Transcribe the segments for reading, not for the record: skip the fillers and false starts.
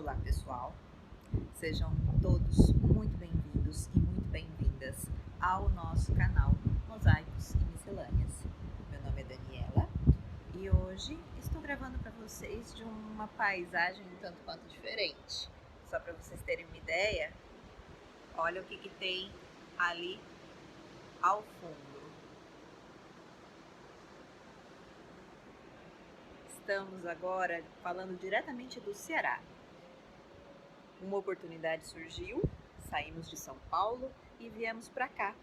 Olá pessoal, sejam todos muito bem-vindos e muito bem-vindas ao nosso canal Mosaicos e Miscelâneas. Meu nome é Daniela e hoje estou gravando para vocês de uma paisagem um tanto quanto diferente. Só para vocês terem uma ideia, olha o que tem ali ao fundo. Estamos agora falando diretamente do Ceará. Uma oportunidade surgiu, saímos de São Paulo e viemos para cá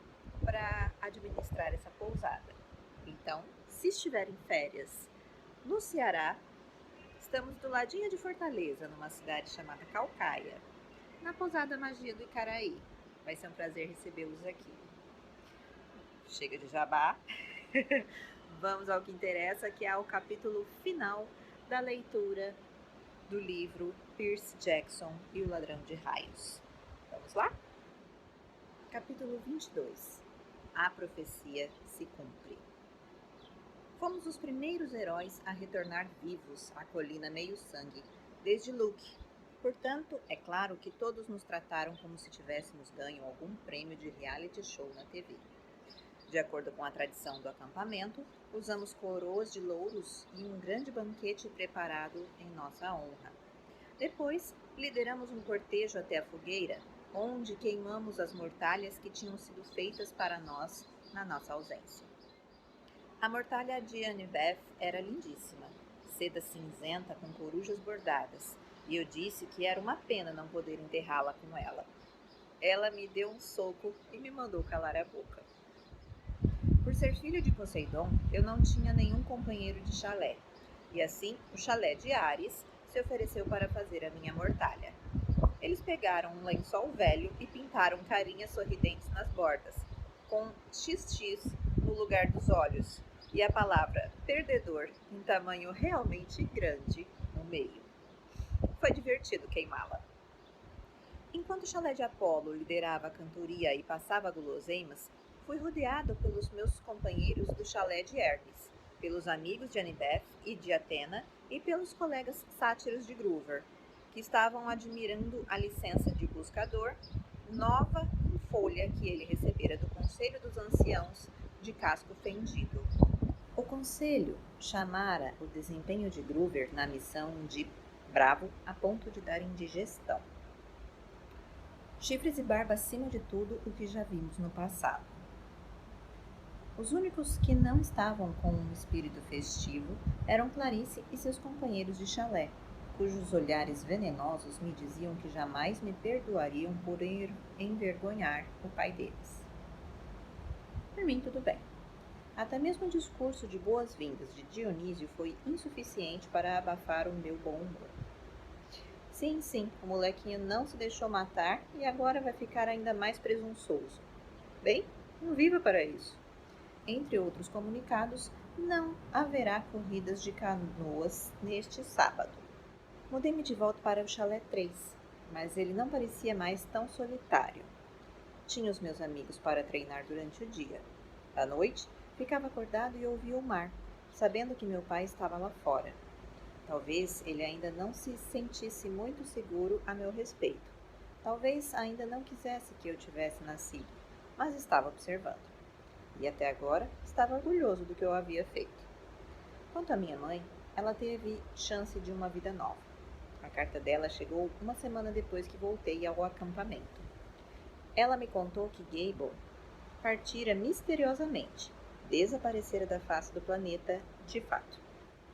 para administrar essa pousada. Então, se estiverem férias no Ceará, estamos do ladinho de Fortaleza, numa cidade chamada Caucaia, na pousada Magia do Icaraí. Vai ser um prazer recebê-los aqui. Chega de jabá, vamos ao que interessa, que é o capítulo final da leitura do livro Percy Jackson e o Ladrão de Raios. Vamos lá? Capítulo 22. A profecia se cumpre. Fomos os primeiros heróis a retornar vivos à colina meio-sangue, desde Luke. Portanto, é claro que todos nos trataram como se tivéssemos ganho algum prêmio de reality show na TV. De acordo com a tradição do acampamento, usamos coroas de louros e um grande banquete preparado em nossa honra. Depois, lideramos um cortejo até a fogueira, onde queimamos as mortalhas que tinham sido feitas para nós na nossa ausência. A mortalha de Annabeth era lindíssima, seda cinzenta com corujas bordadas, e eu disse que era uma pena não poder enterrá-la com ela. Ela me deu um soco e me mandou calar a boca. Por ser filho de Poseidon, eu não tinha nenhum companheiro de chalé, e assim o chalé de Ares se ofereceu para fazer a minha mortalha. Eles pegaram um lençol velho e pintaram carinhas sorridentes nas bordas, com XX no lugar dos olhos, e a palavra perdedor em tamanho realmente grande no meio. Foi divertido queimá-la. Enquanto o chalé de Apolo liderava a cantoria e passava guloseimas, fui rodeado pelos meus companheiros do chalé de Hermes, pelos amigos de Annabeth e de Atena e pelos colegas sátiros de Groover, que estavam admirando a licença de buscador nova em folha que ele recebera do Conselho dos Anciãos de Casco Fendido. O Conselho chamara o desempenho de Groover na missão de bravo a ponto de dar indigestão. Chifres e barba acima de tudo o que já vimos no passado. Os únicos que não estavam com um espírito festivo eram Clarice e seus companheiros de chalé, cujos olhares venenosos me diziam que jamais me perdoariam por envergonhar o pai deles. Por mim, tudo bem. Até mesmo o discurso de boas-vindas de Dionísio foi insuficiente para abafar o meu bom humor. Sim, o molequinho não se deixou matar e agora vai ficar ainda mais presunçoso. Bem, não viva para isso. Entre outros comunicados, não haverá corridas de canoas neste sábado. Mudei-me de volta para o chalé 3, mas ele não parecia mais tão solitário. Tinha os meus amigos para treinar durante o dia. À noite, ficava acordado e ouvia o mar, sabendo que meu pai estava lá fora. Talvez ele ainda não se sentisse muito seguro a meu respeito. Talvez ainda não quisesse que eu tivesse nascido, mas estava observando. E até agora estava orgulhoso do que eu havia feito. Quanto à minha mãe, ela teve chance de uma vida nova. A carta dela chegou uma semana depois que voltei ao acampamento. Ela me contou que Gable partira misteriosamente, desaparecera da face do planeta de fato.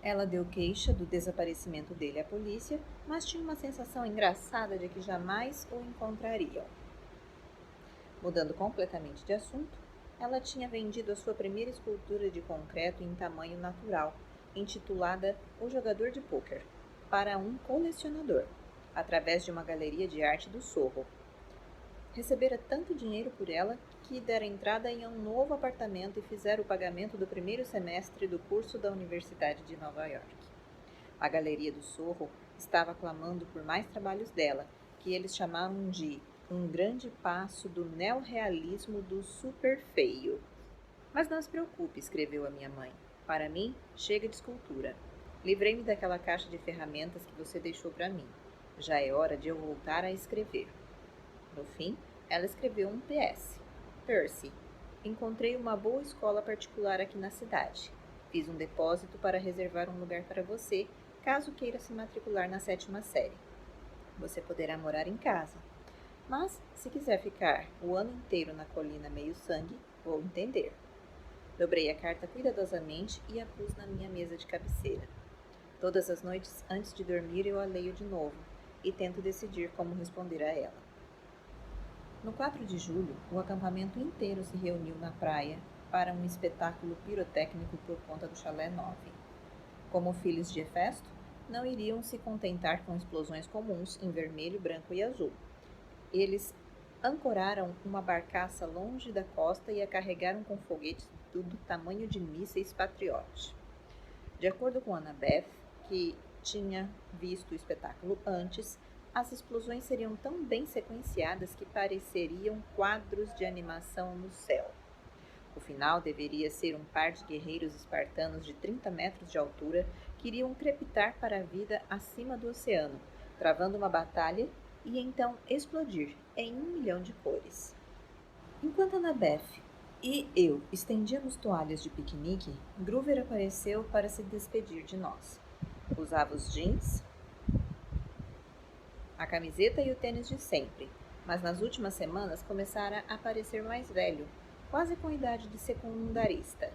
Ela deu queixa do desaparecimento dele à polícia, mas tinha uma sensação engraçada de que jamais o encontrariam. Mudando completamente de assunto, ela tinha vendido a sua primeira escultura de concreto em tamanho natural, intitulada O Jogador de Pôquer, para um colecionador, através de uma galeria de arte do Sorro. Recebera tanto dinheiro por ela que dera entrada em um novo apartamento e fizera o pagamento do primeiro semestre do curso da Universidade de Nova York. A galeria do Sorro estava clamando por mais trabalhos dela, que eles chamavam de um grande passo do neorrealismo do super feio. Mas não se preocupe, escreveu a minha mãe. Para mim, chega de escultura. Livrei-me daquela caixa de ferramentas que você deixou para mim. Já é hora de eu voltar a escrever. No fim, ela escreveu um PS. Percy, encontrei uma boa escola particular aqui na cidade. Fiz um depósito para reservar um lugar para você, caso queira se matricular na 7ª série. Você poderá morar em casa. Mas, se quiser ficar o ano inteiro na colina meio-sangue, vou entender. Dobrei a carta cuidadosamente e a pus na minha mesa de cabeceira. Todas as noites, antes de dormir, eu a leio de novo e tento decidir como responder a ela. No 4 de julho, o acampamento inteiro se reuniu na praia para um espetáculo pirotécnico por conta do Chalé 9. Como filhos de Hefesto, não iriam se contentar com explosões comuns em vermelho, branco e azul. Eles ancoraram uma barcaça longe da costa e a carregaram com foguetes do tamanho de mísseis Patriot. De acordo com Annabeth, que tinha visto o espetáculo antes, as explosões seriam tão bem sequenciadas que pareceriam quadros de animação no céu. O final deveria ser um par de guerreiros espartanos de 30 metros de altura que iriam crepitar para a vida acima do oceano, travando uma batalha e então explodir em 1.000.000 de cores. Enquanto Annabeth e eu estendíamos toalhas de piquenique, Groover apareceu para se despedir de nós. Usava os jeans, a camiseta e o tênis de sempre, mas nas últimas semanas começara a parecer mais velho, quase com idade de secundarista.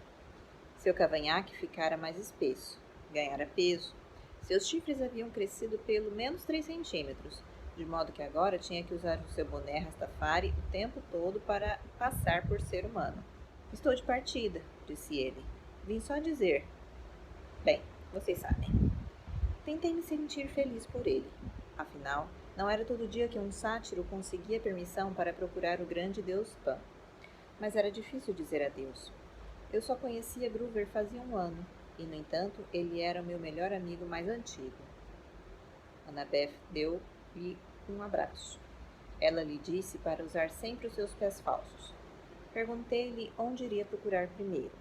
Seu cavanhaque ficara mais espesso, ganhara peso. Seus chifres haviam crescido pelo menos 3 centímetros, de modo que agora tinha que usar o seu boné Rastafari o tempo todo para passar por ser humano. Estou de partida, disse ele. Vim só dizer. Bem, vocês sabem. Tentei me sentir feliz por ele. Afinal, não era todo dia que um sátiro conseguia permissão para procurar o grande deus Pan. Mas era difícil dizer adeus. Eu só conhecia Groover fazia um ano, e, no entanto, ele era o meu melhor amigo mais antigo. Annabeth deu-lhe um abraço. Ela lhe disse para usar sempre os seus pés falsos. Perguntei-lhe onde iria procurar primeiro.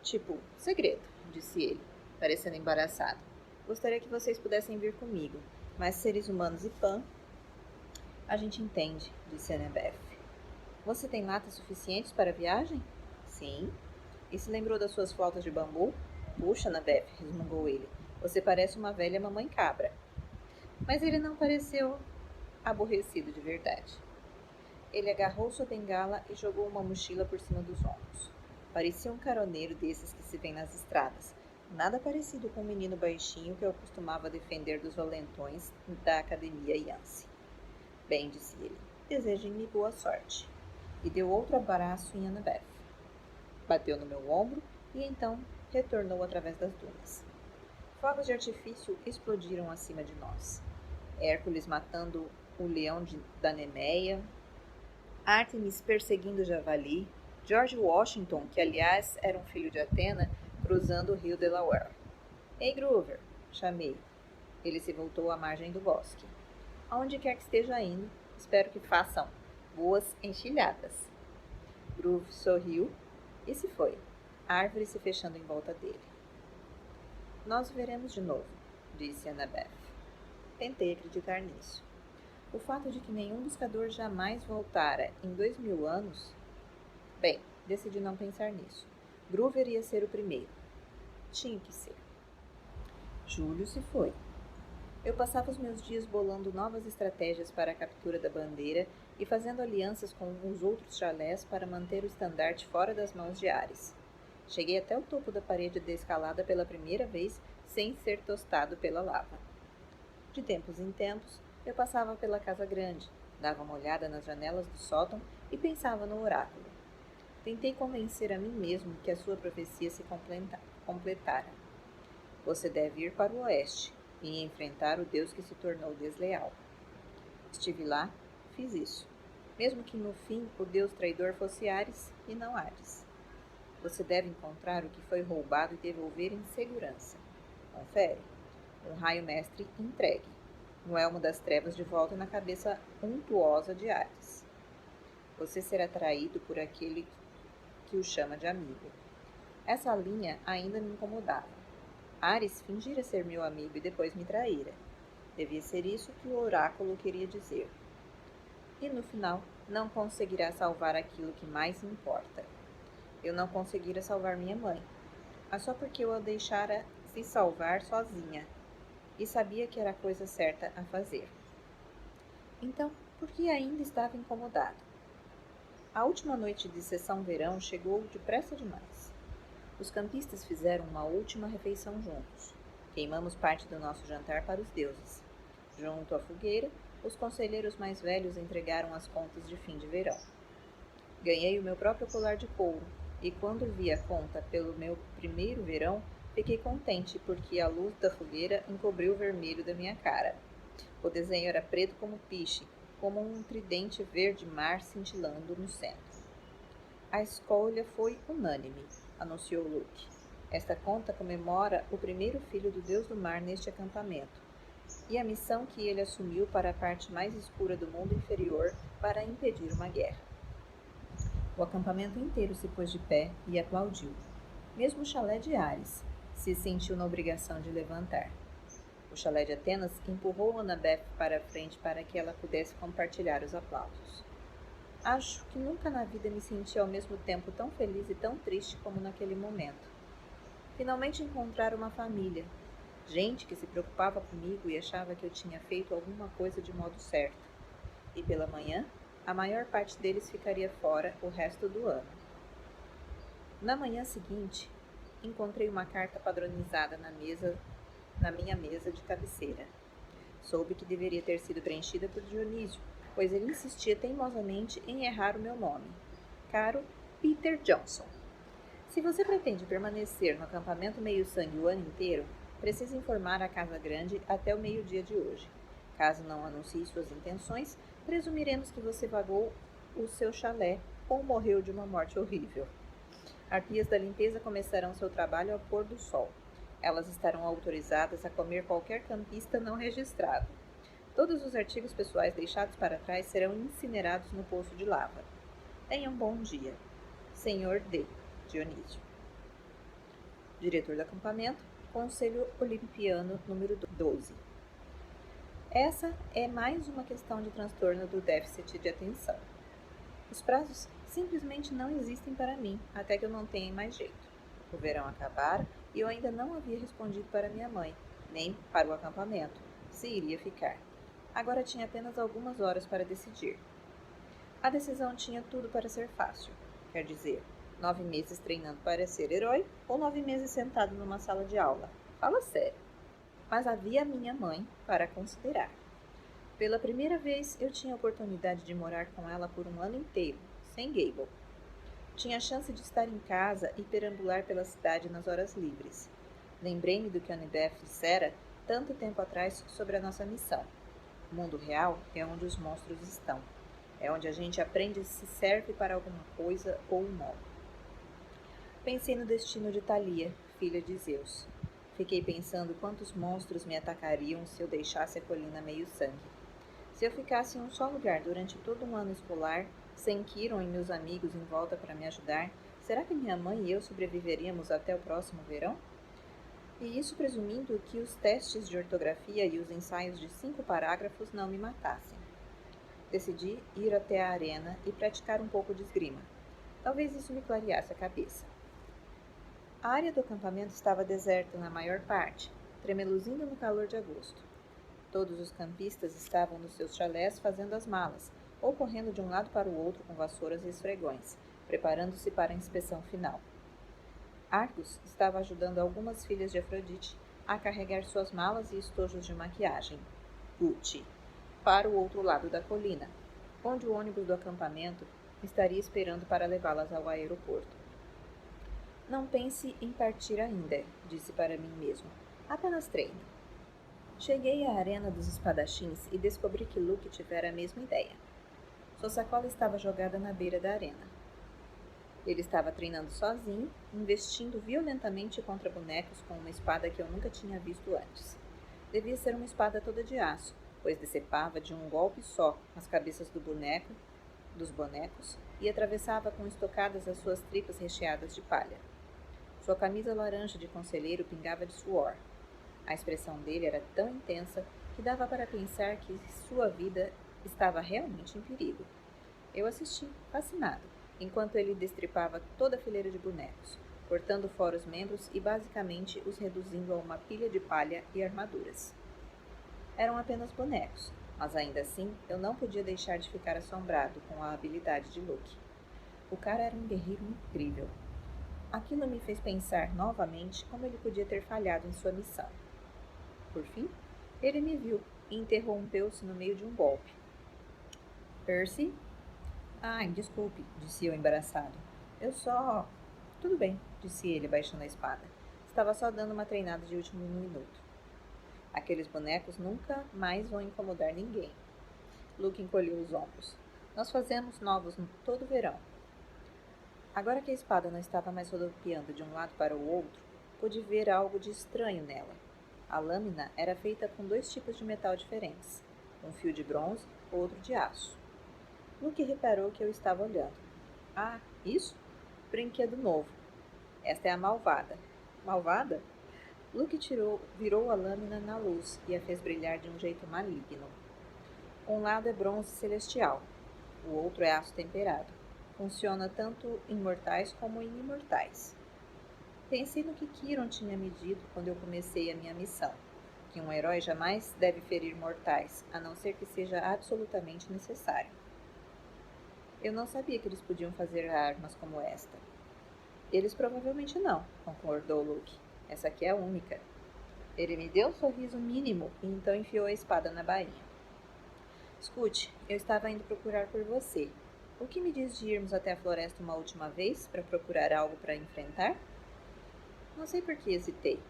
Tipo, segredo, disse ele, parecendo embaraçado. Gostaria que vocês pudessem vir comigo, mas seres humanos e Pan... A gente entende, disse Annabeth. Você tem latas suficientes para a viagem? Sim. E se lembrou das suas flautas de bambu? Puxa, Annabeth, resmungou ele. Você parece uma velha mamãe cabra. Mas ele não pareceu aborrecido de verdade. Ele agarrou sua bengala e jogou uma mochila por cima dos ombros. Parecia um caroneiro desses que se vê nas estradas, nada parecido com o menino baixinho que eu costumava defender dos valentões da academia Yancey. Bem, disse ele, desejem-me boa sorte. E deu outro abraço em Annabeth. Bateu no meu ombro e então retornou através das dunas. Fogos de artifício explodiram acima de nós. Hércules matando o leão da Nemeia, Ártemis perseguindo o javali, George Washington, que aliás era um filho de Atena, cruzando o rio Delaware. Ei, Groover, chamei. Ele se voltou à margem do bosque. Aonde quer que esteja indo, espero que façam boas enxilhadas. Groove sorriu e se foi, a árvore se fechando em volta dele. Nós o veremos de novo, disse Annabeth. Tentei acreditar nisso. O fato de que nenhum buscador jamais voltara em 2000 anos... Bem, decidi não pensar nisso. Groover ia ser o primeiro. Tinha que ser. Julho se foi. Eu passava os meus dias bolando novas estratégias para a captura da bandeira e fazendo alianças com os outros chalés para manter o estandarte fora das mãos de Ares. Cheguei até o topo da parede da escalada pela primeira vez sem ser tostado pela lava. De tempos em tempos, eu passava pela casa grande, dava uma olhada nas janelas do sótão e pensava no oráculo. Tentei convencer a mim mesmo que a sua profecia se completara. Você deve ir para o oeste e enfrentar o Deus que se tornou desleal. Estive lá, fiz isso, mesmo que no fim o Deus traidor fosse Ares e não Hades. Você deve encontrar o que foi roubado e devolver em segurança. Confere. Um raio mestre entregue. No elmo das trevas de volta na cabeça untuosa de Hades. Você será traído por aquele que o chama de amigo. Essa linha ainda me incomodava. Ares fingira ser meu amigo e depois me traíra. Devia ser isso que o oráculo queria dizer. E no final, não conseguirá salvar aquilo que mais importa. Eu não conseguira salvar minha mãe, mas só porque eu a deixara se salvar sozinha e sabia que era a coisa certa a fazer. Então, por que ainda estava incomodado? A última noite de sessão verão chegou depressa demais. Os campistas fizeram uma última refeição juntos. Queimamos parte do nosso jantar para os deuses. Junto à fogueira, os conselheiros mais velhos entregaram as contas de fim de verão. Ganhei o meu próprio colar de couro, e quando vi a conta pelo meu primeiro verão, fiquei contente porque a luz da fogueira encobriu o vermelho da minha cara. O desenho era preto como piche, como um tridente verde-mar cintilando no centro. A escolha foi unânime, anunciou Luke. Esta conta comemora o primeiro filho do Deus do Mar neste acampamento, e a missão que ele assumiu para a parte mais escura do mundo inferior para impedir uma guerra. O acampamento inteiro se pôs de pé e aplaudiu. Mesmo o chalé de Ares se sentiu na obrigação de levantar. O chalé de Atenas empurrou Annabeth para a frente para que ela pudesse compartilhar os aplausos. Acho que nunca na vida me senti ao mesmo tempo tão feliz e tão triste como naquele momento. Finalmente encontrar uma família, gente que se preocupava comigo e achava que eu tinha feito alguma coisa de modo certo. E pela manhã, a maior parte deles ficaria fora o resto do ano. Na manhã seguinte, encontrei uma carta padronizada na minha mesa de cabeceira. Soube que deveria ter sido preenchida por Dionísio, pois ele insistia teimosamente em errar o meu nome. Caro Peter Johnson. Se você pretende permanecer no acampamento meio-sangue o ano inteiro, precisa informar a Casa Grande até o meio-dia de hoje. Caso não anuncie suas intenções, presumiremos que você vagou o seu chalé ou morreu de uma morte horrível. Arpias da limpeza começarão seu trabalho ao pôr do sol. Elas estarão autorizadas a comer qualquer campista não registrado. Todos os artigos pessoais deixados para trás serão incinerados no poço de lava. Tenha um bom dia. Senhor D. Dionísio. Diretor do acampamento, Conselho Olimpiano número 12. Essa é mais uma questão de transtorno do déficit de atenção. Os prazos simplesmente não existem para mim, até que eu não tenha mais jeito. O verão acabara e eu ainda não havia respondido para minha mãe, nem para o acampamento, se iria ficar. Agora tinha apenas algumas horas para decidir. A decisão tinha tudo para ser fácil. Quer dizer, 9 meses treinando para ser herói ou 9 meses sentado numa sala de aula. Fala sério. Mas havia minha mãe para considerar. Pela primeira vez, eu tinha a oportunidade de morar com ela por um ano inteiro, sem Gable. Tinha a chance de estar em casa e perambular pela cidade nas horas livres. Lembrei-me do que Annabeth dissera tanto tempo atrás sobre a nossa missão. O mundo real é onde os monstros estão. É onde a gente aprende se serve para alguma coisa ou não. Pensei no destino de Thalia, filha de Zeus. Fiquei pensando quantos monstros me atacariam se eu deixasse a colina meio sangue. Se eu ficasse em um só lugar durante todo um ano escolar, sem Kiron e meus amigos em volta para me ajudar, será que minha mãe e eu sobreviveríamos até o próximo verão? E isso presumindo que os testes de ortografia e os ensaios de 5 parágrafos não me matassem. Decidi ir até a arena e praticar um pouco de esgrima. Talvez isso me clareasse a cabeça. A área do acampamento estava deserta na maior parte, tremeluzindo no calor de agosto. Todos os campistas estavam nos seus chalés fazendo as malas, ou correndo de um lado para o outro com vassouras e esfregões, preparando-se para a inspeção final. Argos estava ajudando algumas filhas de Afrodite a carregar suas malas e estojos de maquiagem, Gucci, para o outro lado da colina, onde o ônibus do acampamento estaria esperando para levá-las ao aeroporto. Não pense em partir ainda, disse para mim mesmo. Apenas treine. Cheguei à arena dos espadachins e descobri que Luke tivera a mesma ideia. Sua sacola estava jogada na beira da arena. Ele estava treinando sozinho, investindo violentamente contra bonecos com uma espada que eu nunca tinha visto antes. Devia ser uma espada toda de aço, pois decepava de um golpe só as cabeças dos bonecos e atravessava com estocadas as suas tripas recheadas de palha. Sua camisa laranja de conselheiro pingava de suor. A expressão dele era tão intensa que dava para pensar que sua vida estava realmente em perigo. Eu assisti, fascinado, enquanto ele destripava toda a fileira de bonecos, cortando fora os membros e basicamente os reduzindo a uma pilha de palha e armaduras. Eram apenas bonecos, mas ainda assim eu não podia deixar de ficar assombrado com a habilidade de Luke. O cara era um guerreiro incrível. Aquilo me fez pensar novamente como ele podia ter falhado em sua missão. Por fim, ele me viu e interrompeu-se no meio de um golpe. Percy? Ai, desculpe, disse eu embaraçado. Eu só. Tudo bem, disse ele, baixando a espada. Estava só dando uma treinada de último minuto. Aqueles bonecos nunca mais vão incomodar ninguém. Luke encolheu os ombros. Nós fazemos novos todo verão. Agora que a espada não estava mais rodopiando de um lado para o outro, pude ver algo de estranho nela. A lâmina era feita com 2 tipos de metal diferentes, um fio de bronze, outro de aço. Luke reparou que eu estava olhando. Ah, isso? Brinquedo novo. Esta é a malvada. Malvada? Luke virou a lâmina na luz e a fez brilhar de um jeito maligno. Um lado é bronze celestial, o outro é aço temperado. Funciona tanto em mortais como em imortais. Pensei no que Kiron tinha me dito quando eu comecei a minha missão, que um herói jamais deve ferir mortais, a não ser que seja absolutamente necessário. Eu não sabia que eles podiam fazer armas como esta. Eles provavelmente não, concordou Luke. Essa aqui é a única. Ele me deu um sorriso mínimo e então enfiou a espada na bainha. Escute, eu estava indo procurar por você. O que me diz de irmos até a floresta uma última vez para procurar algo para enfrentar? Não sei por que hesitei.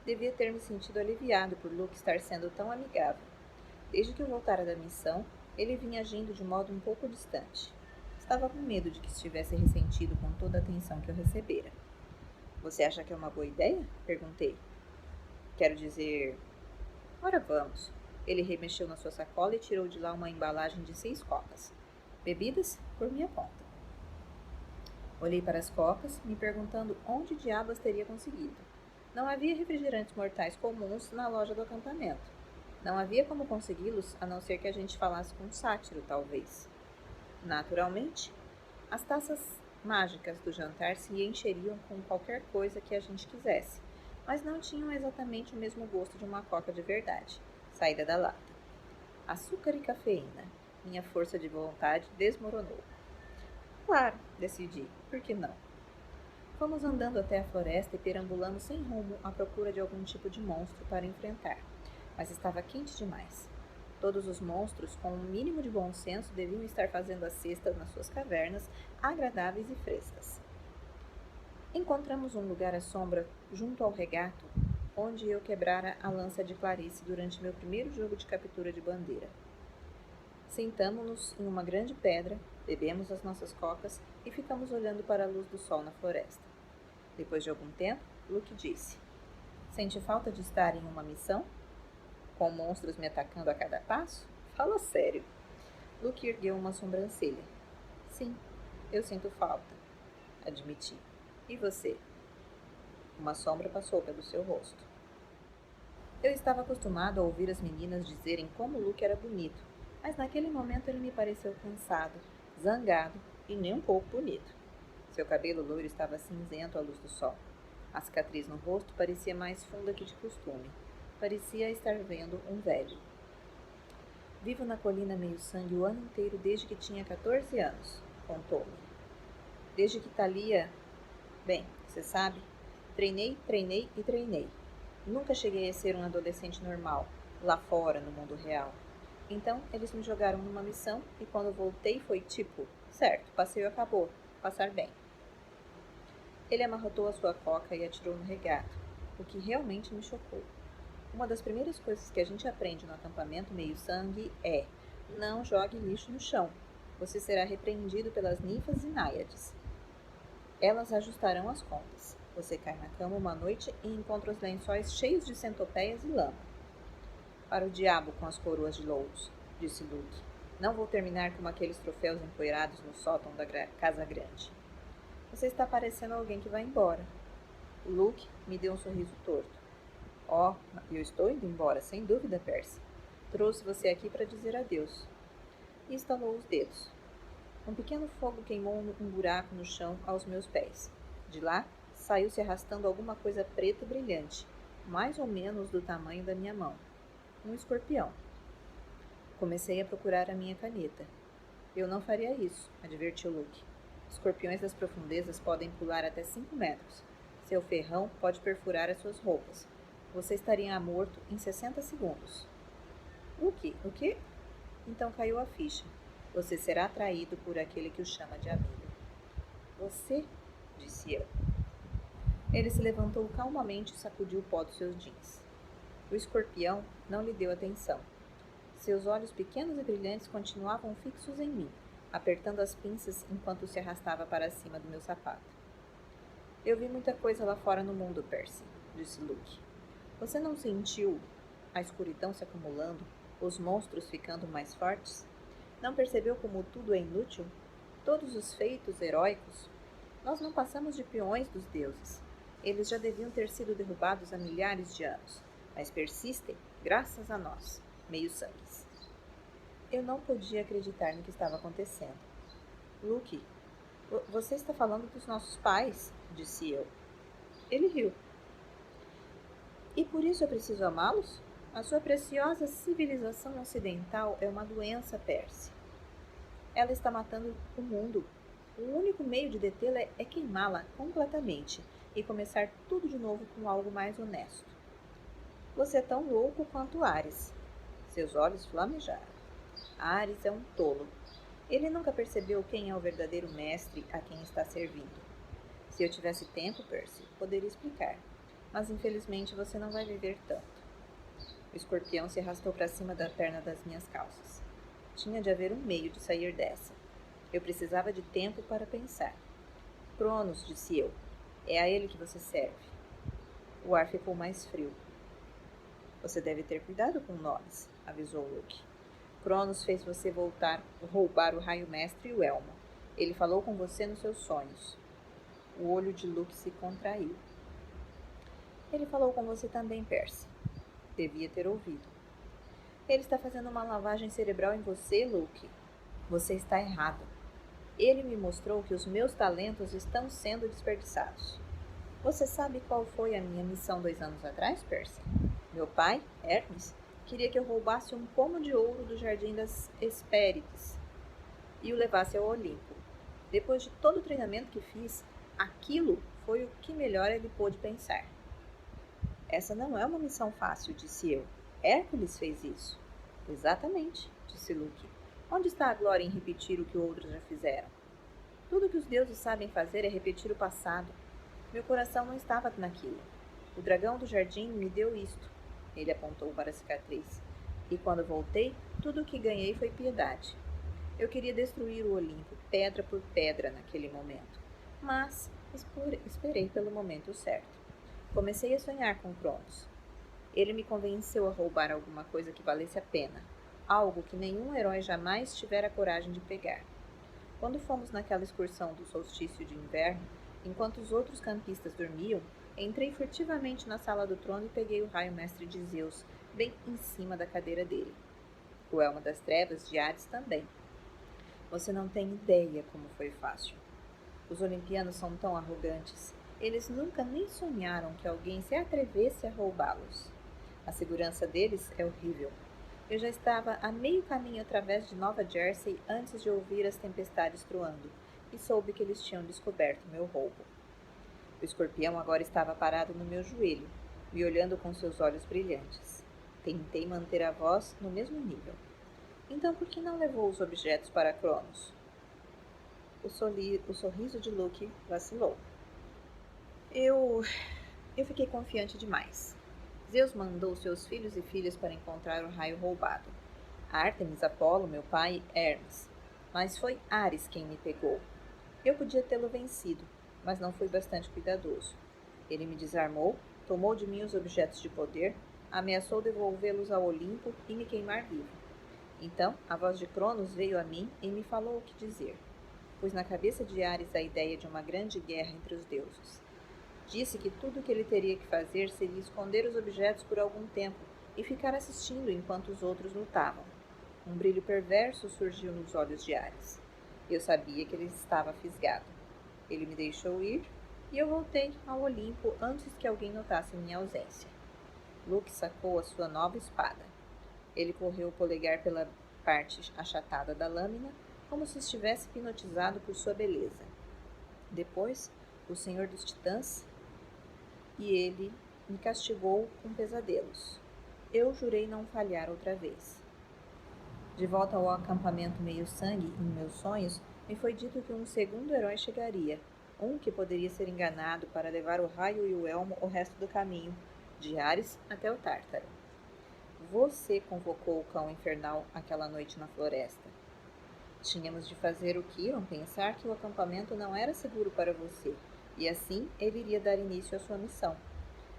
Devia ter me sentido aliviado por Luke estar sendo tão amigável. Desde que eu voltara da missão, ele vinha agindo de modo um pouco distante. Estava com medo de que estivesse ressentido com toda a atenção que eu recebera. Você acha que é uma boa ideia? Perguntei. Quero dizer... Ora vamos. Ele remexeu na sua sacola e tirou de lá uma embalagem de 6 cocas. Bebidas por minha conta. Olhei para as cocas, me perguntando onde diabos teria conseguido. Não havia refrigerantes mortais comuns na loja do acampamento. Não havia como consegui-los, a não ser que a gente falasse com um sátiro, talvez. Naturalmente, as taças mágicas do jantar se encheriam com qualquer coisa que a gente quisesse, mas não tinham exatamente o mesmo gosto de uma coca de verdade, saída da lata. Açúcar e cafeína. Minha força de vontade desmoronou. Claro, decidi. Por que não? Fomos andando até a floresta e perambulamos sem rumo à procura de algum tipo de monstro para enfrentar, mas estava quente demais. Todos os monstros, com um mínimo de bom senso, deviam estar fazendo as cestas nas suas cavernas, agradáveis e frescas. Encontramos um lugar à sombra junto ao regato, onde eu quebrara a lança de Clarice durante meu primeiro jogo de captura de bandeira. Sentamo-nos em uma grande pedra, bebemos as nossas cocas e ficamos olhando para a luz do sol na floresta. Depois de algum tempo, Luke disse: Sente falta de estar em uma missão? Com monstros me atacando a cada passo? Fala sério. Luke ergueu uma sobrancelha. Sim, eu sinto falta, admiti. E você? Uma sombra passou pelo seu rosto. Eu estava acostumado a ouvir as meninas dizerem como Luke era bonito, mas naquele momento ele me pareceu cansado, zangado e nem um pouco bonito. Seu cabelo loiro estava cinzento à luz do sol. A cicatriz no rosto parecia mais funda que de costume. Parecia estar vendo um velho. Vivo na colina meio-sangue o ano inteiro desde que tinha 14 anos, contou-me. Desde que Thalia... Bem, você sabe, treinei e treinei. Nunca cheguei a ser um adolescente normal, lá fora, no mundo real. Então, eles me jogaram numa missão e quando voltei foi tipo, certo, passeio acabou, passar bem. Ele amarrotou a sua coca e atirou no regato, o que realmente me chocou. Uma das primeiras coisas que a gente aprende no acampamento meio-sangue é: não jogue lixo no chão. Você será repreendido pelas ninfas e náiades. Elas ajustarão as contas. Você cai na cama uma noite e encontra os lençóis cheios de centopeias e lama. Para o diabo com as coroas de louros, disse Luke. Não vou terminar como aqueles troféus empoeirados no sótão da casa grande. Você está parecendo alguém que vai embora. Luke me deu um sorriso torto. Oh, eu estou indo embora, sem dúvida, Percy. Trouxe você aqui para dizer adeus. E estalou os dedos. Um pequeno fogo queimou um buraco no chão aos meus pés. De lá, saiu se arrastando alguma coisa preta e brilhante, mais ou menos do tamanho da minha mão. Um escorpião. Comecei a procurar a minha caneta. Eu não faria isso, advertiu Luke. Escorpiões das profundezas podem pular até 5 metros. Seu ferrão pode perfurar as suas roupas. Você estaria morto em 60 segundos. Luke, o quê? Então caiu a ficha. Você será atraído por aquele que o chama de amigo. Você? Disse eu. Ele se levantou calmamente e sacudiu o pó dos seus jeans. O escorpião não lhe deu atenção. Seus olhos pequenos e brilhantes continuavam fixos em mim, apertando as pinças enquanto se arrastava para cima do meu sapato. Eu vi muita coisa lá fora no mundo, Percy, disse Luke. Você não sentiu a escuridão se acumulando, os monstros ficando mais fortes? Não percebeu como tudo é inútil? Todos os feitos heróicos? Nós não passamos de peões dos deuses. Eles já deviam ter sido derrubados há milhares de anos, mas persistem, graças a nós, meio-sangues. Eu não podia acreditar no que estava acontecendo. Luke, você está falando dos nossos pais, disse eu. Ele riu. E por isso eu preciso amá-los? A sua preciosa civilização ocidental é uma doença, Percy. Ela está matando o mundo. O único meio de detê-la é queimá-la completamente e começar tudo de novo com algo mais honesto. Você é tão louco quanto Ares. Seus olhos flamejaram. Ares é um tolo. Ele nunca percebeu quem é o verdadeiro mestre a quem está servindo. Se eu tivesse tempo, Percy, poderia explicar. Mas infelizmente você não vai viver tanto. O escorpião se arrastou para cima da perna das minhas calças. Tinha de haver um meio de sair dessa. Eu precisava de tempo para pensar. Cronos, disse eu. É a ele que você serve. O ar ficou mais frio. Você deve ter cuidado com nomes, avisou Luke. Cronos fez você roubar o raio mestre e o elmo. Ele falou com você nos seus sonhos. O olho de Luke se contraiu. Ele falou com você também, Percy. Devia ter ouvido. Ele está fazendo uma lavagem cerebral em você, Luke. Você está errado. Ele me mostrou que os meus talentos estão sendo desperdiçados. Você sabe qual foi a minha missão 2 anos atrás, Percy? Meu pai, Hermes, queria que eu roubasse um pomo de ouro do Jardim das Hespérides e o levasse ao Olimpo. Depois de todo o treinamento que fiz, aquilo foi o que melhor ele pôde pensar. Essa não é uma missão fácil, disse eu. Hércules fez isso. Exatamente, disse Luke. Onde está a glória em repetir o que outros já fizeram? Tudo que os deuses sabem fazer é repetir o passado. Meu coração não estava naquilo. O dragão do jardim me deu isto. Ele apontou para a cicatriz. E quando voltei, tudo o que ganhei foi piedade. Eu queria destruir o Olimpo, pedra por pedra, naquele momento. Mas esperei pelo momento certo. Comecei a sonhar com Cronos. Ele me convenceu a roubar alguma coisa que valesse a pena. Algo que nenhum herói jamais tivera coragem de pegar. Quando fomos naquela excursão do solstício de inverno, enquanto os outros campistas dormiam, entrei furtivamente na sala do trono e peguei o raio mestre de Zeus, bem em cima da cadeira dele. O elmo das trevas de Hades também. Você não tem ideia como foi fácil. Os olimpianos são tão arrogantes. Eles nunca nem sonharam que alguém se atrevesse a roubá-los. A segurança deles é horrível. Eu já estava a meio caminho através de Nova Jersey antes de ouvir as tempestades troando, e soube que eles tinham descoberto meu roubo. O escorpião agora estava parado no meu joelho, me olhando com seus olhos brilhantes. Tentei manter a voz no mesmo nível. Então por que não levou os objetos para Cronos? O sorriso de Luke vacilou. Eu fiquei confiante demais. Zeus mandou seus filhos e filhas para encontrar o raio roubado. Ártemis, Apolo, meu pai e Hermes. Mas foi Ares quem me pegou. Eu podia tê-lo vencido, mas não fui bastante cuidadoso. Ele me desarmou, tomou de mim os objetos de poder, ameaçou devolvê-los ao Olimpo e me queimar vivo. Então, a voz de Cronos veio a mim e me falou o que dizer. Pus na cabeça de Ares a ideia de uma grande guerra entre os deuses. Disse que tudo o que ele teria que fazer seria esconder os objetos por algum tempo e ficar assistindo enquanto os outros lutavam. Um brilho perverso surgiu nos olhos de Ares. Eu sabia que ele estava fisgado. Ele me deixou ir e eu voltei ao Olimpo antes que alguém notasse minha ausência. Luke sacou a sua nova espada. Ele correu o polegar pela parte achatada da lâmina, como se estivesse hipnotizado por sua beleza. Depois, o Senhor dos Titãs e ele me castigou com pesadelos. Eu jurei não falhar outra vez. De volta ao acampamento meio-sangue, em meus sonhos, me foi dito que um segundo herói chegaria, um que poderia ser enganado para levar o raio e o elmo o resto do caminho, de Ares até o Tártaro. Você convocou o cão infernal aquela noite na floresta. Tínhamos de fazer o Quirón pensar que o acampamento não era seguro para você, e assim ele iria dar início à sua missão.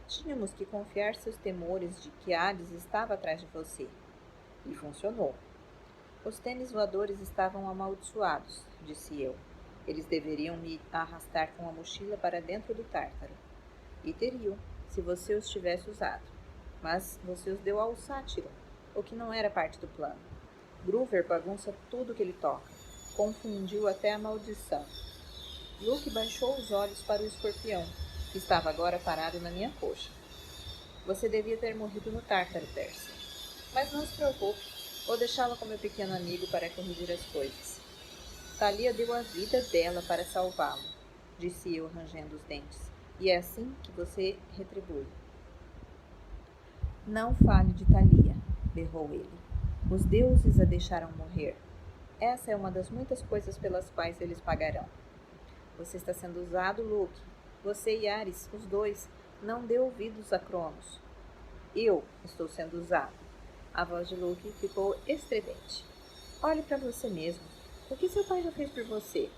Tínhamos que confiar seus temores de que Hades estava atrás de você. E funcionou. Os tênis voadores estavam amaldiçoados, disse eu. Eles deveriam me arrastar com a mochila para dentro do Tártaro. E teriam, se você os tivesse usado. Mas você os deu ao Sátiro, o que não era parte do plano. Groover bagunça tudo que ele toca. Confundiu até a maldição. Luke baixou os olhos para o escorpião, que estava agora parado na minha coxa. Você devia ter morrido no Tártaro, Percy. Mas não se preocupe, vou deixá-la com meu pequeno amigo para corrigir as coisas. Thalia deu a vida dela para salvá-lo, disse eu, rangendo os dentes, e é assim que você retribui. Não fale de Thalia, berrou ele. Os deuses a deixaram morrer. Essa é uma das muitas coisas pelas quais eles pagarão. Você está sendo usado, Luke. Você e Ares, os dois, não dê ouvidos a Cronos. Eu estou sendo usado. A voz de Luke ficou estridente. Olhe para você mesmo. O que seu pai já fez por você?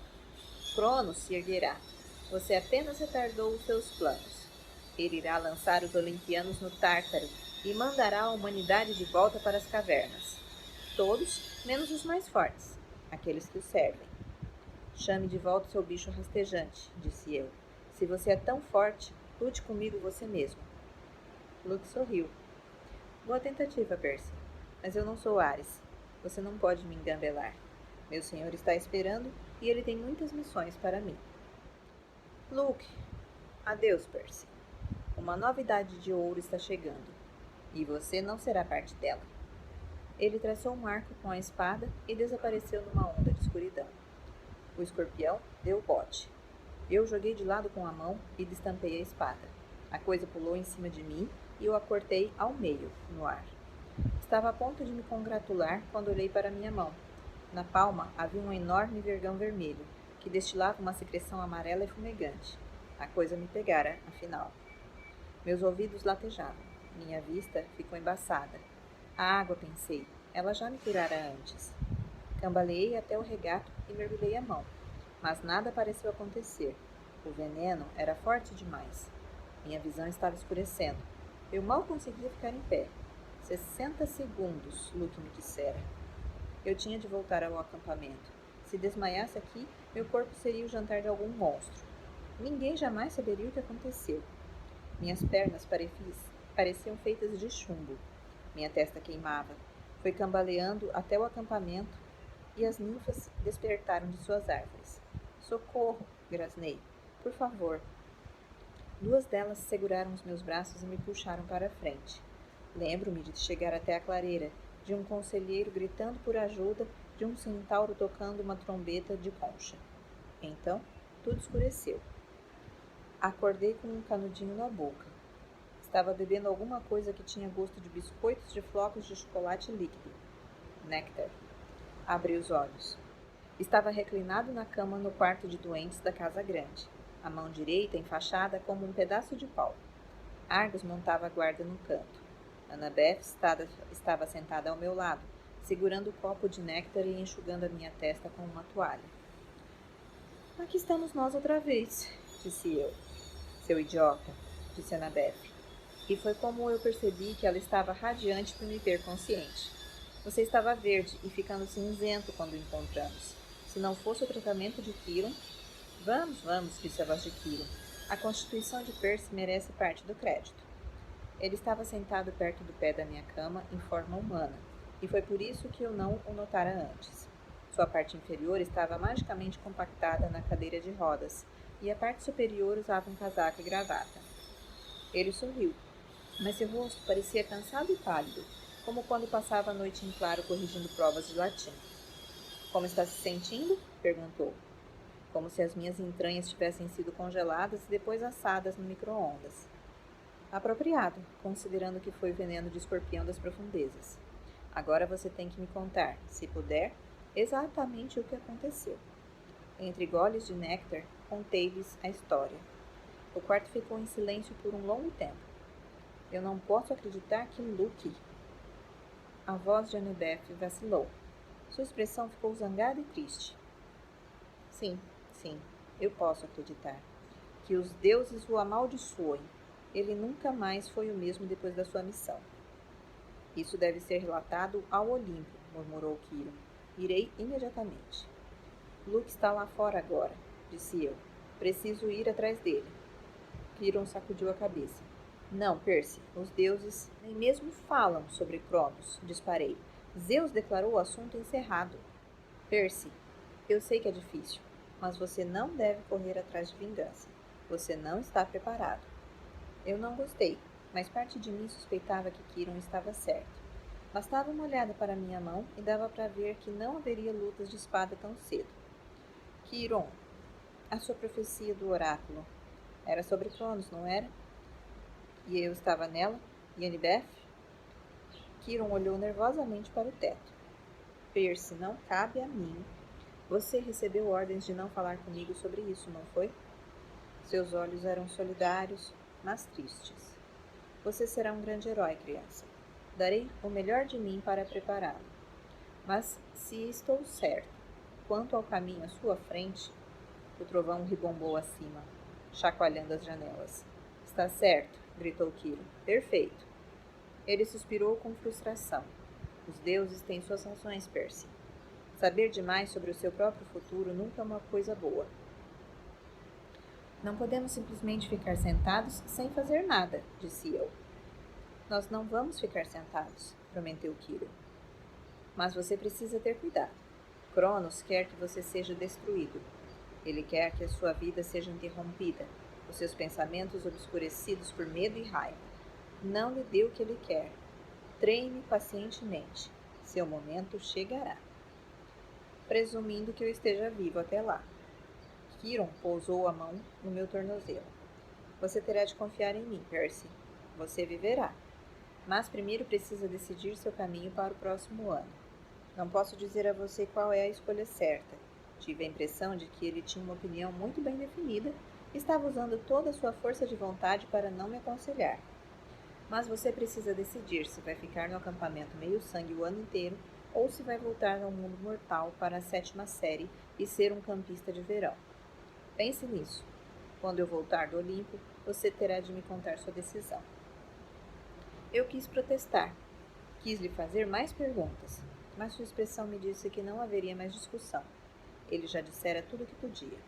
Cronos se erguerá. Você apenas retardou os seus planos. Ele irá lançar os Olimpianos no Tártaro e mandará a humanidade de volta para as cavernas. Todos, menos os mais fortes, aqueles que o servem. Chame de volta seu bicho rastejante, disse eu. Se você é tão forte, lute comigo você mesmo. Luke sorriu. Boa tentativa, Percy. Mas eu não sou Ares. Você não pode me engambelar. Meu senhor está esperando e ele tem muitas missões para mim. Luke, adeus, Percy. Uma nova idade de ouro está chegando. E você não será parte dela. Ele traçou um arco com a espada e desapareceu numa onda de escuridão. O escorpião deu o bote. Eu joguei de lado com a mão e destampei a espada. A coisa pulou em cima de mim e eu a cortei ao meio, no ar. Estava a ponto de me congratular quando olhei para minha mão. Na palma havia um enorme vergão vermelho, que destilava uma secreção amarela e fumegante. A coisa me pegara, afinal. Meus ouvidos latejavam. Minha vista ficou embaçada. A água, pensei. Ela já me curara antes. Cambaleei até o regato e mergulhei a mão. Mas nada pareceu acontecer. O veneno era forte demais. Minha visão estava escurecendo. Eu mal conseguia ficar em pé. 60 segundos, Luke me dissera. Eu tinha de voltar ao acampamento. Se desmaiasse aqui, meu corpo seria o jantar de algum monstro. Ninguém jamais saberia o que aconteceu. Minhas pernas pareciam feitas de chumbo. Minha testa queimava. Foi cambaleando até o acampamento e as ninfas despertaram de suas árvores. Socorro! Grasnei. Por favor. Duas delas seguraram os meus braços e me puxaram para a frente. Lembro-me de chegar até a clareira, de um conselheiro gritando por ajuda, de um centauro tocando uma trombeta de concha. Então, tudo escureceu. Acordei com um canudinho na boca. Estava bebendo alguma coisa que tinha gosto de biscoitos de flocos de chocolate líquido. Néctar. Abri os olhos. Estava reclinado na cama no quarto de doentes da casa grande, a mão direita enfaixada como um pedaço de pau. Argus montava a guarda no canto. Annabeth estava sentada ao meu lado, segurando o copo de néctar e enxugando a minha testa com uma toalha. Aqui estamos nós outra vez, disse eu. Seu idiota, disse Annabeth. E foi como eu percebi que ela estava radiante por me ver consciente. Você estava verde e ficando cinzento quando o encontramos. Se não fosse o tratamento de Quirón... Vamos, disse a voz de Quirón. A constituição de Percy merece parte do crédito. Ele estava sentado perto do pé da minha cama em forma humana, e foi por isso que eu não o notara antes. Sua parte inferior estava magicamente compactada na cadeira de rodas, e a parte superior usava um casaco e gravata. Ele sorriu, mas seu rosto parecia cansado e pálido, como quando passava a noite em claro corrigindo provas de latim. Como está se sentindo? Perguntou, como se as minhas entranhas tivessem sido congeladas e depois assadas no micro-ondas. Apropriado, considerando que foi o veneno de escorpião das profundezas. Agora você tem que me contar, se puder, exatamente o que aconteceu. Entre goles de néctar, contei-lhes a história. O quarto ficou em silêncio por um longo tempo. Eu não posso acreditar que Luke... A voz de Annabeth vacilou. Sua expressão ficou zangada e triste. Sim, eu posso acreditar. Que os deuses o amaldiçoem. Ele nunca mais foi o mesmo depois da sua missão. Isso deve ser relatado ao Olimpo, murmurou Quiron. Irei imediatamente. Luke está lá fora agora, disse eu. Preciso ir atrás dele. Quiron sacudiu a cabeça. Não, Percy, os deuses nem mesmo falam sobre Cronos, disparei. Zeus declarou o assunto encerrado. Percy, eu sei que é difícil, mas você não deve correr atrás de vingança. Você não está preparado. Eu não gostei, mas parte de mim suspeitava que Quiron estava certo. Bastava uma olhada para minha mão e dava para ver que não haveria lutas de espada tão cedo. Quiron, a sua profecia do oráculo era sobre Cronos, não era? E eu estava nela? E Annabeth? Quiron olhou nervosamente para o teto. Percy, não cabe a mim. Você recebeu ordens de não falar comigo sobre isso, não foi? Seus olhos eram solidários, mas tristes. Você será um grande herói, criança. Darei o melhor de mim para prepará-lo. Mas se estou certo, quanto ao caminho à sua frente, o trovão ribombou acima, chacoalhando as janelas. Está certo, gritou Quiron. Perfeito. Ele suspirou com frustração. Os deuses têm suas sanções, Percy. Saber demais sobre o seu próprio futuro nunca é uma coisa boa. Não podemos simplesmente ficar sentados sem fazer nada, disse eu. Nós não vamos ficar sentados, prometeu Quiron. Mas você precisa ter cuidado. Cronos quer que você seja destruído. Ele quer que a sua vida seja interrompida, os seus pensamentos obscurecidos por medo e raiva. Não lhe dê o que ele quer. Treine pacientemente. Seu momento chegará. Presumindo que eu esteja vivo até lá. Quiron pousou a mão no meu tornozelo. Você terá de confiar em mim, Percy. Você viverá. Mas primeiro precisa decidir seu caminho para o próximo ano. Não posso dizer a você qual é a escolha certa. Tive a impressão de que ele tinha uma opinião muito bem definida e estava usando toda a sua força de vontade para não me aconselhar. Mas você precisa decidir se vai ficar no acampamento meio-sangue o ano inteiro ou se vai voltar ao mundo mortal para a 7ª série e ser um campista de verão. Pense nisso. Quando eu voltar do Olimpo, você terá de me contar sua decisão. Eu quis protestar. Quis lhe fazer mais perguntas, mas sua expressão me disse que não haveria mais discussão. Ele já dissera tudo o que podia.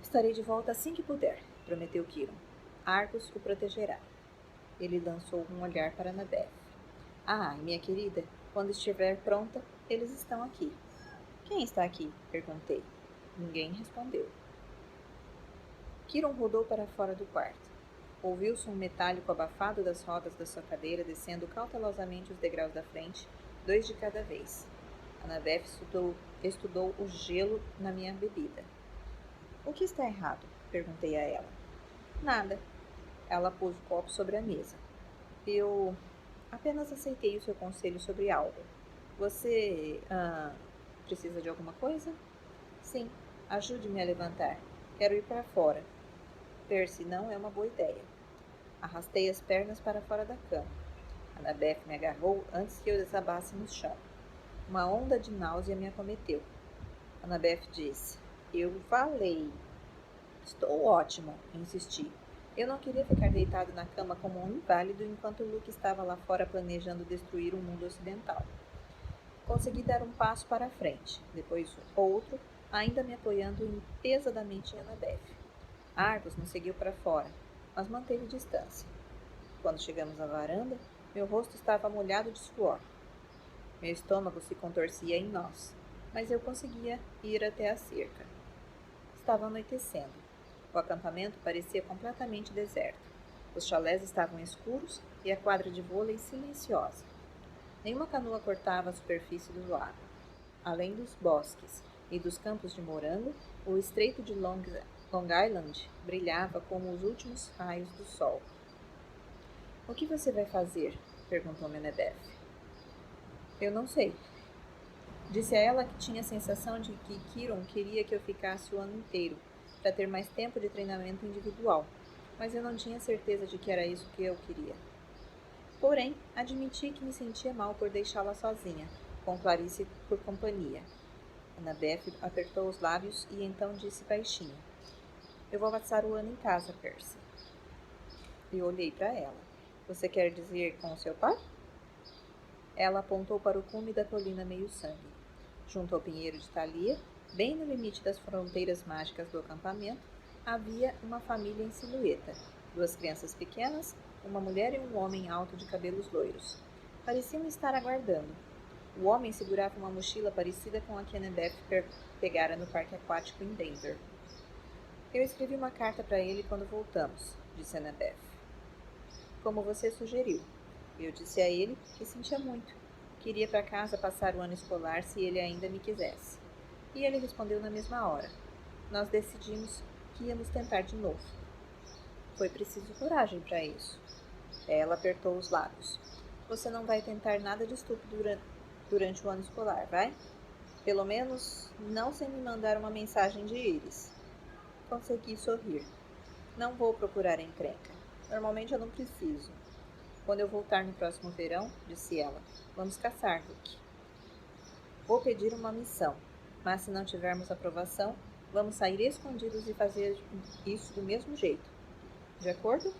Estarei de volta assim que puder, prometeu Quiron. Argos o protegerá. Ele lançou um olhar para Annabeth. Ah, minha querida, quando estiver pronta, eles estão aqui. Quem está aqui? Perguntei. Ninguém respondeu. Quiron rodou para fora do quarto. Ouviu-se um metálico abafado das rodas da sua cadeira descendo cautelosamente os degraus da frente, 2 de cada vez. Annabeth estudou o gelo na minha bebida. O que está errado? Perguntei a ela. Nada. Ela pôs o copo sobre a mesa. Eu apenas aceitei o seu conselho sobre algo. Você, precisa de alguma coisa? Sim, ajude-me a levantar. Quero ir para fora. Percy, não é uma boa ideia. Arrastei as pernas para fora da cama. Annabeth me agarrou antes que eu desabasse no chão. Uma onda de náusea me acometeu. Annabeth disse, eu falei. Estou ótimo, insisti. Eu não queria ficar deitado na cama como um inválido enquanto Luke estava lá fora planejando destruir o mundo ocidental. Consegui dar um passo para a frente, depois outro, ainda me apoiando pesadamente em Annabeth. Argos me seguiu para fora, mas manteve distância. Quando chegamos à varanda, meu rosto estava molhado de suor. Meu estômago se contorcia em nós, mas eu conseguia ir até a cerca. Estava anoitecendo. O acampamento parecia completamente deserto. Os chalés estavam escuros e a quadra de vôlei silenciosa. Nenhuma canoa cortava a superfície do lago. Além dos bosques e dos campos de morango, o estreito de Long Island brilhava como os últimos raios do sol. O que você vai fazer? Perguntou Menebeth. Eu não sei. Disse a ela que tinha a sensação de que Kiron queria que eu ficasse o ano inteiro, para ter mais tempo de treinamento individual, mas eu não tinha certeza de que era isso que eu queria. Porém, admiti que me sentia mal por deixá-la sozinha, com Clarice por companhia. Annabeth apertou os lábios e então disse baixinho: Eu vou passar o ano em casa, Percy. Eu olhei para ela. Você quer dizer com seu pai? Ela apontou para o cume da colina meio-sangue. Junto ao pinheiro de Thalia, bem no limite das fronteiras mágicas do acampamento, havia uma família em silhueta. 2 crianças pequenas, uma mulher e um homem alto de cabelos loiros. Pareciam estar aguardando. O homem segurava uma mochila parecida com a que Annabeth pegara no parque aquático em Denver. Eu escrevi uma carta para ele quando voltamos, disse Annabeth. Como você sugeriu. Eu disse a ele que sentia muito. Queria para casa passar o ano escolar se ele ainda me quisesse. E ele respondeu na mesma hora. Nós decidimos que íamos tentar de novo. Foi preciso coragem para isso. Ela apertou os lábios. Você não vai tentar nada de estúpido durante o ano escolar, vai? Pelo menos não sem me mandar uma mensagem de íris. Consegui sorrir. Não vou procurar encrenca. Normalmente eu não preciso. Quando eu voltar no próximo verão, disse ela, vamos caçar, Luke. Vou pedir uma missão, mas se não tivermos aprovação, vamos sair escondidos e fazer isso do mesmo jeito. De acordo?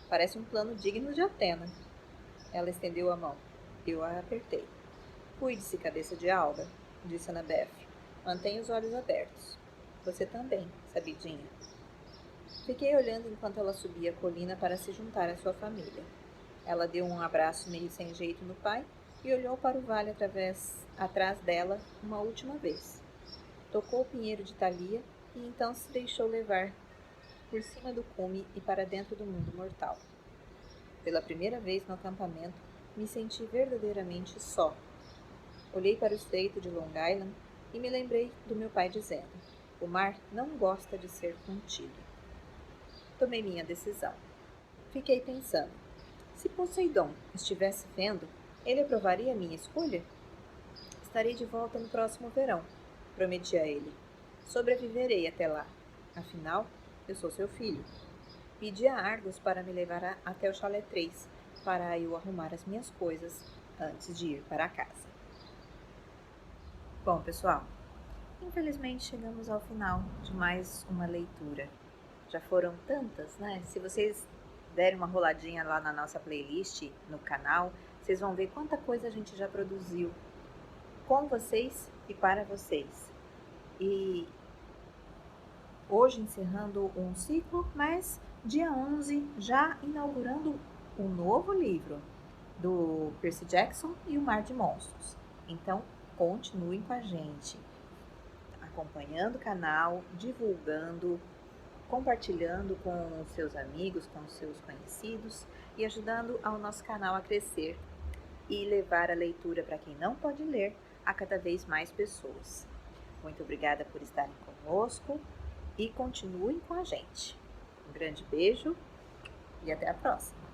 Parece um plano digno de Atena. Ela estendeu a mão. Eu a apertei. Cuide-se, cabeça de alga, disse Annabeth. Mantenha os olhos abertos. Você também, sabidinha. Fiquei olhando enquanto ela subia a colina para se juntar à sua família. Ela deu um abraço meio sem jeito no pai e olhou para o vale atrás dela uma última vez. Tocou o pinheiro de Thalia e então se deixou levar por cima do cume e para dentro do mundo mortal. Pela primeira vez no acampamento, me senti verdadeiramente só. Olhei para o estreito de Long Island e me lembrei do meu pai dizendo: o mar não gosta de ser contido. Tomei minha decisão. Fiquei pensando. Se Poseidon estivesse vendo, ele aprovaria minha escolha? Estarei de volta no próximo verão, prometi a ele. Sobreviverei até lá. Afinal, eu sou seu filho. Pedi a Argos para me levar até o chalé 3, para eu arrumar as minhas coisas antes de ir para casa. Bom, pessoal, infelizmente chegamos ao final de mais uma leitura. Já foram tantas, né? Se vocês derem uma roladinha lá na nossa playlist, no canal, vocês vão ver quanta coisa a gente já produziu com vocês e para vocês. E hoje encerrando um ciclo, mas dia 11 já inaugurando um novo livro do Percy Jackson e o Mar de Monstros. Então, continuem com a gente, acompanhando o canal, divulgando, compartilhando com os seus amigos, com os seus conhecidos e ajudando ao nosso canal a crescer e levar a leitura para quem não pode ler a cada vez mais pessoas. Muito obrigada por estarem conosco e continuem com a gente. Um grande beijo e até a próxima!